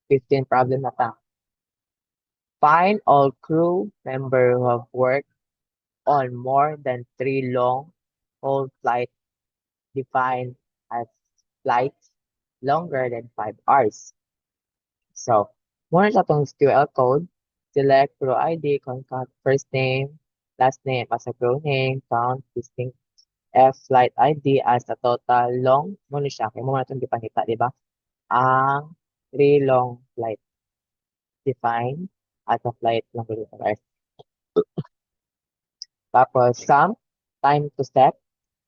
15 problem na ta. Find all crew members who have worked on more than 3 long-haul flights defined as flights longer than 5 hours. So, muna sa itong SQL code, select crew ID, contact first name, last name as a crew name, count, distinct F flight ID as a total long, muna siya, kaya muna itong dipangita, di ba? Ang 3 long flight defined as a flight longer than 5 hours. Tapos, sum, time to set,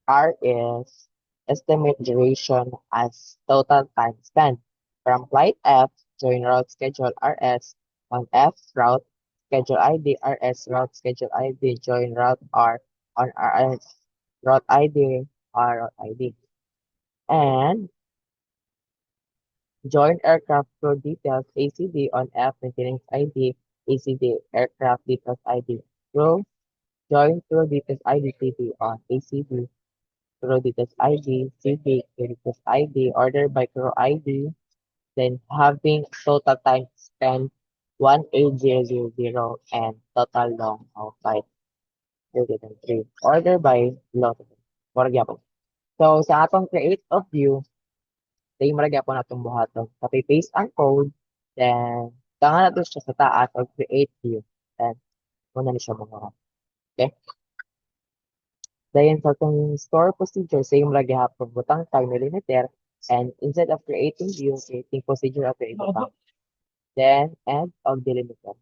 R is estimate duration as total time spent. From flight F, join route schedule RS on F route schedule ID RS route schedule ID join route R on RS route ID R route ID. And join aircraft crew details ACD on F maintenance ID ACD aircraft details ID. Crew join crew details ID CD on ACD crew details ID, CB, crew details ID, order by crew ID, then having total time spent 18000 and total long of 503. Order by lot. For example. So sa atong create of view, tayo maragyapo na itong buhaton. Copy-paste ang code, then tangan na siya sa taas of create view. Then, muna na siya mga. Okay? Dayon sa itong store procedure, same ra gihapon butang tag millimeter and instead of creating view, creating procedure of creating butang. Then end of delimiter.